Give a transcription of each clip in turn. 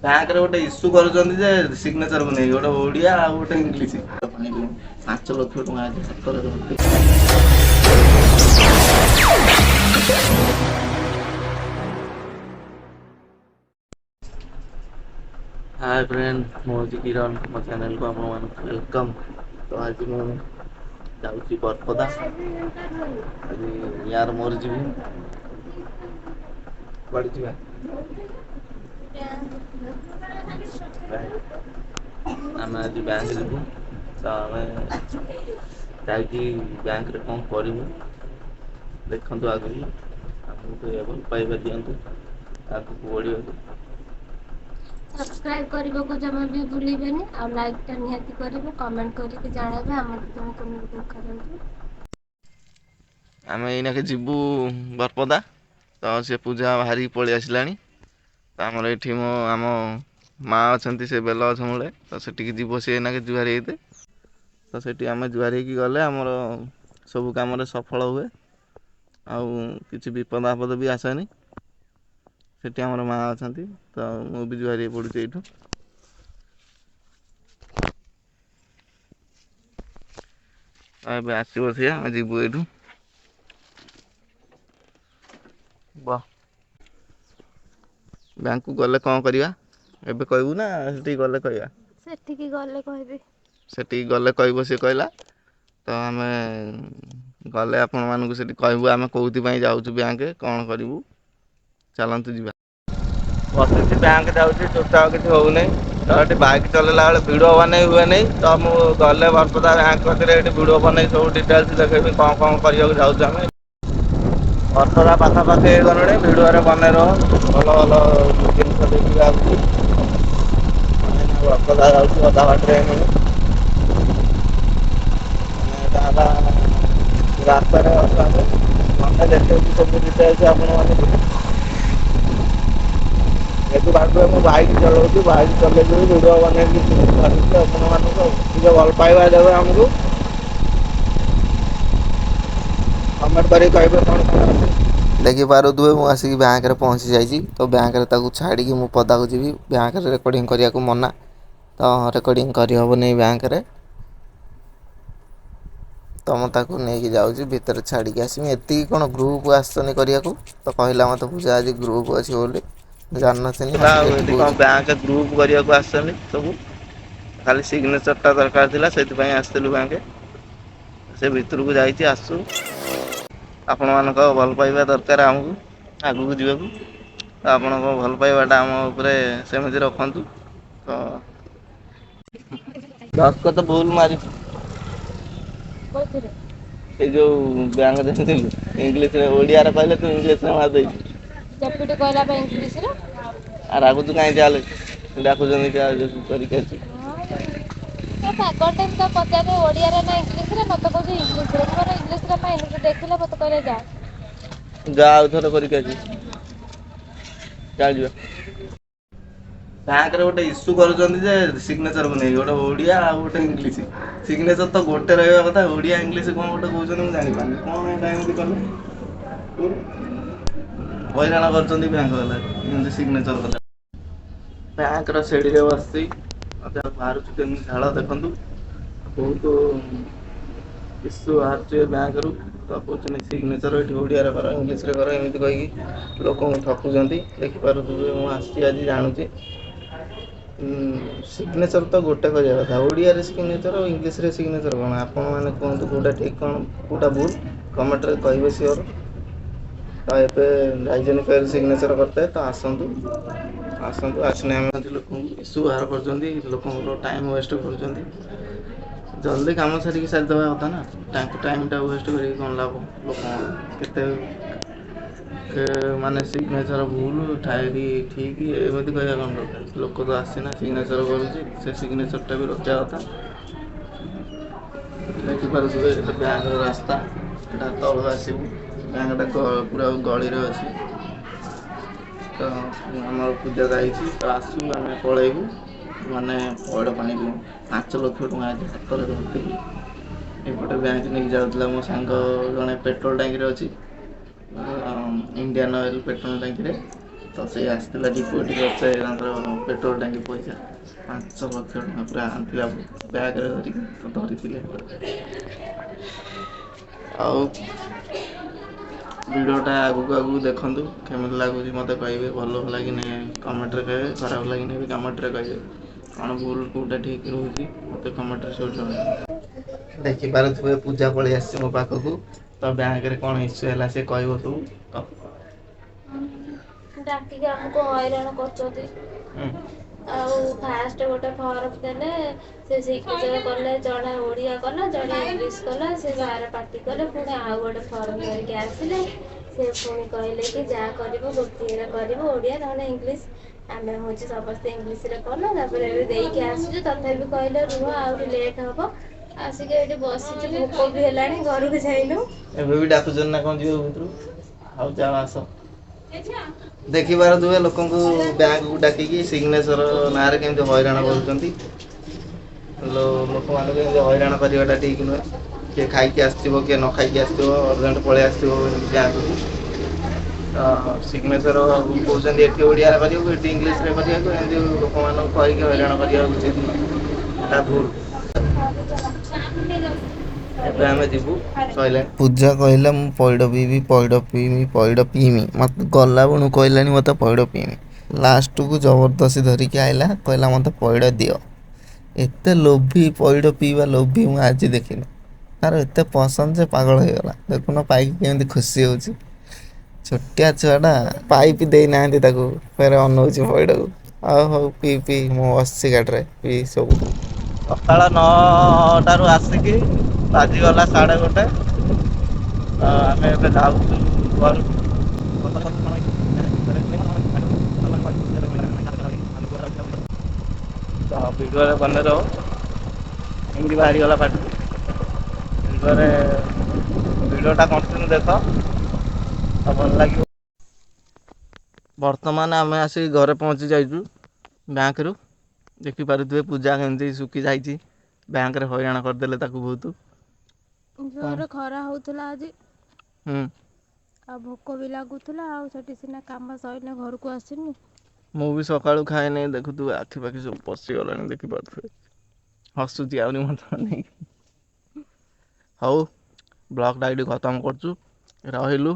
ବ୍ୟାଙ୍କରେ ଗୋଟେ ଇସ୍ୟୁ କରୁଛନ୍ତି ଯେ ସିଗ୍ନେଚରକୁ ନେଇକି ଗୋଟେ ଓଡ଼ିଆ ଆଉ ଗୋଟେ ଇଂଲିଶ। 5 ଲକ୍ଷ ଟଙ୍କା ଆଜି ହାତରେ ଧରିଥିଲି। हाय फ्रेंड, ମୁଁ ହେଉଛି କିରଣ। ମୋ ଚ୍ୟାନେଲକୁ ଆପଣମାନଙ୍କୁ ୱେଲକମ୍। ତ ଆଜି ମୁଁ ଯାଉଛି ବରପଦା। ଆଜି ୟାର ମୋର ଯିବୁ। କୁଆଡ଼େ ଯିବା? ଆମେ ଆଜି ବ୍ୟାଙ୍କ ଯିବୁ। ତ ଆମେ ଯାଇକି ବ୍ୟାଙ୍କରେ କ'ଣ କରିବୁ ଦେଖନ୍ତୁ ଆଗକୁ। ଆମକୁ ଟିକେ ଭଲ ପାଇବା ଦିଅନ୍ତୁ ଆଗକୁ ବଢ଼ିବାକୁ। ସବସ୍କ୍ରାଇବ କରିବାକୁ ଜମା ବି ଭୁଲିବେନି। ଆଉ ଲାଇକ୍ ଟା ନିହାତି କରିବେ, କମେଣ୍ଟ କରିକି ଜଣାଇବେ ଆମକୁ ଜଣେ କେମିତି କରନ୍ତୁ। ଆମେ ଏଇନାକେ ଯିବୁ ବରପଦା। ତ ସେ ପୂଜା ବାହାରିକି ପଳେଇ ଆସିଲାଣି। ତ ଆମର ଏଇଠି ଆମ ମା ଅଛନ୍ତି, ସେ ବେଲ ଗଛ ମୂଳେ। ତ ସେଠିକି ଯିବ ସେ ଏଇନାକେ ଜୁହାର ହେଇତେ। ତ ସେଠି ଆମେ ଜୁହାର ହେଇକି ଗଲେ ଆମର ସବୁ କାମରେ ସଫଳ ହୁଏ। ଆଉ କିଛି ବିପଦ ଆପଦ ବି ଆସେନି। ସେଠି ଆମର ମା ଅଛନ୍ତି, ତ ମୁଁ ବି ଜୁହାର ହେଇ ପଡୁଛି ଏଇଠୁ। ଏବେ ଆସିବ ସିଏ, ଆମେ ଯିବୁ ଏଇଠୁ। ବ୍ୟାଙ୍କକୁ ଗଲେ କ'ଣ କରିବା ଏବେ କହିବୁ ନା ସେଠିକି ଗଲେ କହିବା? ସେଠିକି ଗଲେ କହିବି। ସେଠିକି ଗଲେ କହିବ ସିଏ କହିଲା। ତ ଆମେ ଗଲେ ଆପଣମାନଙ୍କୁ ସେଠି କହିବୁ ଆମେ କେଉଁଥିପାଇଁ ଯାଉଛୁ ବ୍ୟାଙ୍କ, କ'ଣ କରିବୁ। ଚାଲନ୍ତୁ ଯିବା। ବସିଛି ବ୍ୟାଙ୍କ ଯାଉଛି, ଚୁପଚାପ କିଛି ହଉନି। ତ ଏଠି ବାଇକ୍ ଚଲେଇଲା ବେଳେ ଭିଡ଼ିଓ ବନେଇ ହୁଏନି। ତ ମୁଁ ଗଲେ ବରପଦା ବ୍ୟାଙ୍କ କତିରେ ଏଠି ଭିଡ଼ିଓ ବନେଇ ସବୁ ଡିଟେଲ୍ସ ଦେଖେଇବି କ'ଣ କରିବାକୁ ଯାଉଛୁ ଆମେ। ବରପଦା ପାଖାପାଖି ହେଇଗଲୁଣି, ଭିଡ଼ିଓରେ ବନେଇବ ଭଲ ଭଲ ଜିନିଷ ଦେଖିକି ଆସୁଛି। ବରପଦା ଯାଉଛି, ଅଧା ବାଟରେ ହେଲୁଣି। ଏଇଟା ହେଲା ରାସ୍ତାରେ ଆମେ ଦେଖେଇବୁ ସବୁ ଡିଟେଲ୍ସ ଆପଣମାନଙ୍କୁ। ଯେହେତୁ ଭାବିବେ ମୁଁ ବାଇକ୍ ଚଲାଉଛି, ବାଇକ୍ ଚଲେଇକି ଭିଡ଼ିଓ ବନେଇକି ଛାଡୁଛି ଆପଣମାନଙ୍କୁ। ଟିକେ ଭଲ ପାଇବା ଦେବେ ଆମକୁ। କମେଣ୍ଟ କରିକି କହିବେ କ'ଣ ଅଛି। ଦେଖିପାରୁଥିବେ ମୁଁ ଆସିକି ବ୍ୟାଙ୍କରେ ପହଞ୍ଚି ଯାଇଛି। ତ ବ୍ୟାଙ୍କରେ ତାକୁ ଛାଡ଼ିକି ମୁଁ ପଦାକୁ ଯିବି। ବ୍ୟାଙ୍କରେ ରେକର୍ଡ଼ିଂ କରିବାକୁ ମନା, ତ ରେକର୍ଡ଼ିଂ କରିହେବନି ବ୍ୟାଙ୍କରେ। ତ ମୁଁ ତାକୁ ନେଇକି ଯାଉଛି, ଭିତରେ ଛାଡ଼ିକି ଆସିବି। ଏତିକି କ'ଣ ଗ୍ରୁପ୍ ଆସିଛନ୍ତି କରିବାକୁ? ତ କହିଲା ମୋତେ ପୂଜା ଆଜି ଗ୍ରୁପ୍ ଅଛି ବୋଲି, ଜାଣିନଥିଲି। ଆସିକି ଏଠି କହୁଛି ବ୍ୟାଙ୍କ ଗ୍ରୁପ୍ କରିବାକୁ ଆସିଛନ୍ତି ସବୁ। ଖାଲି ସିଗ୍ନେଚରଟା ଦରକାର ଥିଲା, ସେଥିପାଇଁ ଆସିଥିଲୁ ବ୍ୟାଙ୍କ। ସେ ଭିତରକୁ ଯାଇଛି, ଆସୁ। ଆପଣମାନଙ୍କ ଭଲ ପାଇବା ଦରକାର ଆମକୁ ଆଗକୁ ଯିବାକୁ। ତ ଆପଣଙ୍କ ଭଲ ପାଇବାଟା ଆମ ଉପରେ ସେମିତି ରଖନ୍ତୁ। ତ ଦସ୍ତଖତ ଭୁଲ ମାରିଛି। କୋଉଥିରେ? ଏଇ ଯୋଉ ବ୍ୟାଙ୍କ ଦେଖିଥିଲୁ ଇଂଲିଶରେ, ଓଡିଆରେ କହିଲେ ତୁ ଇଂଲିଶରେ ମାରିଦେଇଛୁ। ଜପିଟି କହିଲା ବା ଇଂଲିଶରେ। ଆଉ ରାଗୁଛୁ କାହିଁ, ଚାଲେ ଡାକୁଛନ୍ତି କରିକି ଆସିବୁ। ପାଗଳ ଟା ପଚାରେ ଓଡିଆରେ ନା ଇଂଲିଶରେ, ମତେ କହୁଛି ଇଂଲିଶରେ। ମୁଁ କହିଲି ଇଂଲିଶରେ ମାଇନୁ, ସେ ଦେଖିଲେ ମତେ କହିଲେ ଯା। ଯା ଆଉ ଥରେ କରିକି ଆସିବୁ, ଚାଲ ଯିବା। ବ୍ୟାଙ୍କରେ ଗୋଟେ ଇସ୍ୟୁ କରୁଛନ୍ତି ଯେ ସିଗ୍ନେଚରକୁ ନେଇକି ଗୋଟେ ଓଡ଼ିଆ ଆଉ ଗୋଟେ ଇଂଲିଶ। ସିଗ୍ନେଚର ତ ଗୋଟେ ରହିବା କଥା, ଓଡ଼ିଆ ଇଂଲିଶ କ'ଣ ଗୋଟେ କହୁଛନ୍ତି ମୁଁ ଜାଣିପାରୁନି। କ'ଣ ଏଇଟା ଏମିତି କଲେ? ହଇରାଣ କରୁଛନ୍ତି ବ୍ୟାଙ୍କ ବାଲା ଏମିତି ସିଗ୍ନେଚର କଲେ। ବ୍ୟାଙ୍କର ଶିଢିରେ ବସିଛି, ବାହାରୁଛି କେମିତି ଝାଳ ଦେଖନ୍ତୁ। ବହୁତ ଇସ୍ୟୁ ବାହାରୁଛି ଏ ବ୍ୟାଙ୍କରୁ। ତ କହୁଛନ୍ତି ସିଗ୍ନେଚର ଏଠି ଓଡ଼ିଆରେ କର, ଇଂଲିଶରେ କର, ଏମିତି କହିକି ଲୋକଙ୍କୁ ଠକୁଛନ୍ତି। ଦେଖିପାରୁଥିବେ ମୁଁ ଆସିଛି ଆଜି ଜାଣୁଛି। ସିଗ୍ନେଚର ତ ଗୋଟେ କରିବା କଥା, ଓଡ଼ିଆରେ ସିଗ୍ନେଚର ଆଉ ଇଂଲିଶରେ ସିଗ୍ନେଚର କ'ଣ? ଆପଣମାନେ କୁହନ୍ତୁ କେଉଁଟା ଠିକ୍, କ'ଣ କେଉଁଟା ଭୁଲ, କମେଣ୍ଟରେ କହିବେ ସିଓର। ତ ଏବେ ଯାଇଛନ୍ତି ଫେର୍ ସିଗ୍ନେଚର କରିତେ, ତ ଆସନ୍ତୁ। ଆସିନି ଆମେ ଲୋକଙ୍କୁ ଇସ୍ୟୁ ବାହାର କରୁଛନ୍ତି, ଲୋକଙ୍କର ଟାଇମ୍ ୱେଷ୍ଟ କରୁଛନ୍ତି। ଜଲ୍ଦି କାମ ସାରିକି ସାରିଦେବା କଥା ନା, ତାଙ୍କ ଟାଇମ୍ଟା ୱେଷ୍ଟ କରିକି କ'ଣ ଲାଭ। ଲୋକଙ୍କର କେତେ ମାନେ ସିଗ୍ନେଚର ଭୁଲ, ଠାଇରି ଠିକ୍, ଏମିତି କହିବା କ'ଣ ଦରକାର। ଲୋକ ତ ଆସିନା ସିଗ୍ନେଚର କରୁଛି, ସେ ସିଗ୍ନେଚରଟା ବି ରଖିବା କଥା। ଦେଖିପାରୁଥିବେ ଏଟା ବ୍ୟାଙ୍କର ରାସ୍ତା। ଏଟା ତଳୁ ଆସିବୁ, ବ୍ୟାଙ୍କଟା ପୁରା ଗଳିରେ ଅଛି। ତ ଆମର ପୂଜା ଯାଇଛି, ତ ଆସୁ ଆମେ ପଳେଇବୁ। ମାନେ ପଇଡ଼ ପାଣି ପିଇବୁ। 5 ଲକ୍ଷ ଟଙ୍କା ଆଜି ହାତରେ ଧରିଥିଲି। ଏପଟେ ବ୍ୟାଙ୍କ ନେଇକି ଯାଉଥିଲା ମୋ ସାଙ୍ଗ ଜଣେ ପେଟ୍ରୋଲ ଟାଙ୍କିରେ ଅଛି। ଇଣ୍ଡିଆନ ଅଏଲ ପେଟ୍ରୋଲ ଟାଙ୍କିରେ। ତ ସେ ଆସିଥିଲା ଡିପୋଜିଟ୍ କରିତେ ତାଙ୍କର ପେଟ୍ରୋଲ ଟାଙ୍କି ପଇସା 5 ଲକ୍ଷ ଟଙ୍କା ପୁରା ଆଣିଥିଲା ବ୍ୟାଗରେ ଧରିକି ତ ଧରିଥିଲେ। ଆଉ ଭିଡ଼ିଓଟା ଆଗକୁ ଆଗକୁ ଦେଖନ୍ତୁ କେମିତି ଲାଗୁଛି ମୋତେ କହିବେ, ଭଲ ଲାଗିନି କମେଣ୍ଟରେ କହିବେ, ଖରାପ ଲାଗିନି ବି କମେଣ୍ଟରେ କହିବେ, କ'ଣ ଭୁଲ କେଉଁଟା ଠିକ୍ ରହୁଛି ମୋତେ କମେଣ୍ଟରେ ସବୁ ଜଣାଇବେ। ଦେଖିପାରୁଥିବେ ପୂଜା ପଳେଇ ଆସିଛି ମୋ ପାଖକୁ, ତ ବ୍ୟାଙ୍କରେ କ'ଣ ଇସ୍ୟୁ ହେଲା ସେ କହିବ ସବୁ। ଡାକିକି ଆମକୁ ହଇରାଣ କରୁଛନ୍ତି। ଆଉ ଫାଷ୍ଟ ଗୋଟେ ଫର୍ମ ଦେଲେ, ସେ ସିଗ୍ନେଚର କଲେ, ଜଣେ ଓଡ଼ିଆ କଲା, ଜଣେ ଇଂଲିଶ କଲା, ସେ ବାହାର ପାଟି କଲେ, ପୁଣି ଆଉ ଗୋଟେ ଫର୍ମ ଧରିକି ଆସିଲେ। ସେ ପୁଣି କହିଲେ କି ଯାହା କରିବ ଗୋଟିଏରେ କରିବ, ଓଡ଼ିଆ ନହେଲେ ଇଂଲିଶ। ଆମେ ହଉଛି ସମସ୍ତେ ଇଂଲିଶରେ କଲୁ, ତାପରେ ଏବେ ଦେଇକି ଆସୁଛୁ, ତଥାପି କହିଲେ ରୁହ ଆହୁରି ଲେଟ୍ ହବ। ଆସିକି ଏଇଠି ବସିଛୁ, ଭୋକ ବି ହେଲାଣି, ଘରକୁ ଯାଇନୁ। ଏବେ ବି ଡାକୁଛନ୍ତି ନା କ'ଣ ଯିବ ଭିତରୁ? ଆଉ ଯାଅ ଆସ। ଦେଖିପାରୁଥିବେ ଲୋକଙ୍କୁ ବ୍ୟାଙ୍କକୁ ଡାକିକି ସିଗ୍ନେଚର ନାଁରେ କେମିତି ହଇରାଣ କରୁଛନ୍ତି। ଲୋକମାନଙ୍କୁ ଏମିତି ହଇରାଣ କରିବାଟା ଠିକ୍ ନୁହେଁ। କିଏ ଖାଇକି ଆସିଥିବ, କିଏ ନ ଖାଇକି ଆସିଥିବ, ଅର୍ଜେଣ୍ଟ ପଳେଇ ଆସିଥିବ ବ୍ୟାଙ୍କକୁ। ତ ସିଗ୍ନେଚର କହୁଛନ୍ତି ଏଠି ଓଡ଼ିଆରେ କରିବାକୁ, ଏଠି ଇଂଲିଶରେ କରିବାକୁ, ଏମିତି ଲୋକମାନଙ୍କୁ କହିକି ହଇରାଣ କରିବା ଉଚିତ ନୁହେଁ, ଏଟା ଭୁଲ। ଏବେ ଆମେ ଯିବୁ ସଇଲାଣି। ପୂଜା କହିଲା ମୁଁ ପଇଡ଼ ପିଇବି, ପଇଡ଼ ପିଇବି, ପଇଡ଼ ପିଇମି। ମୋତେ ଗଲାବେଳୁ କହିଲାଣି ମୋତେ ପଇଡ଼ ପିଇମି। ଲାଷ୍ଟକୁ ଜବରଦସ୍ତି ଧରିକି ଆଇଲା, କହିଲା ମୋତେ ପଇଡ଼ ଦିଅ। ଏତେ ଲୋଭି, ପଇଡ଼ ପିଇବା ଲୋଭି ମୁଁ ଆଜି ଦେଖିନି। ତାର ଏତେ ପସନ୍ଦ ଯେ ପାଗଳ ହେଇଗଲା। ଦେଖୁନ ପାଇକି କେମିତି ଖୁସି ହେଉଛି। ଛୋଟିଆ ଛୁଆଟା, ପାଇପ୍ ଦେଇନାହାନ୍ତି ତାକୁ, ଫେରେ ଅନଉଛି ପଇଡ଼କୁ। ହଉ ପିଇ ପିଇ, ମୁଁ ବସିଛି ଗାଡ଼ିରେ, ପିଇ ସବୁ। ସକାଳ 9ଟାରୁ ଆସିକି ବାଜିଗଲା 1:30। ଆମେ ଏବେ ଯାଉଛୁ ଘରକୁ। ତ ଭିଡ଼ିଓରେ ବନେ ରହ, ଏମିତି ବାହାରିଗଲା ପାଟିରୁ। ଭିଡ଼ିଓଟା କଣ୍ଟିନ୍ୟୁ ଦେଖ, ତ ଭଲ ଲାଗିବ। ବର୍ତ୍ତମାନ ଆମେ ଆସିକି ଘରେ ପହଞ୍ଚି ଯାଇଛୁ ବ୍ୟାଙ୍କରୁ। ଦେଖିପାରୁଥିବେ ପୂଜା କେମିତି ଶୁଖି ଯାଇଛି, ବ୍ୟାଙ୍କରେ ହଇରାଣ କରିଦେଲେ ତାକୁ ବହୁତ। ଜୋରେ ଖରା ହଉଥିଲା ଆଜି। ହୁଁ। ଆଉ ଭୋକ ବି ଲାଗୁଥିଲା, ଆଉ ସେଠି ସିନା କାମ ସଇଲେ ଘରକୁ ଆସିନି। ମୁଁ ବି ସକାଳୁ ଖାଏନି, ଦେଖୁଥିବେ ଆଖି ପାଖି ସବୁ ପଶିଗଲାଣି, ଦେଖିପାରୁଥିବେ। ହସୁଛି ଆହୁରି ମୋତେ ଅନେଇକି। ହଉ ବ୍ଲଗଟା ଏଇଠି ଖତମ କରୁଛୁ, ରହିଲୁ।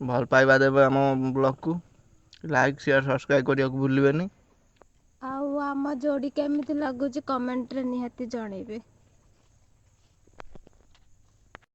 ଭଲ ପାଇବା ଦେବେ ଆମ ବ୍ଲଗକୁ, ଲାଇକ୍ ସେୟାର ସବସ୍କ୍ରାଇବ୍ କରିବାକୁ ଭୁଲିବେନି। ଆଉ ଆମ ଯୋଡ଼ି କେମିତି ଲାଗୁଛି କମେଣ୍ଟରେ ନିହାତି ଜଣେଇବେ।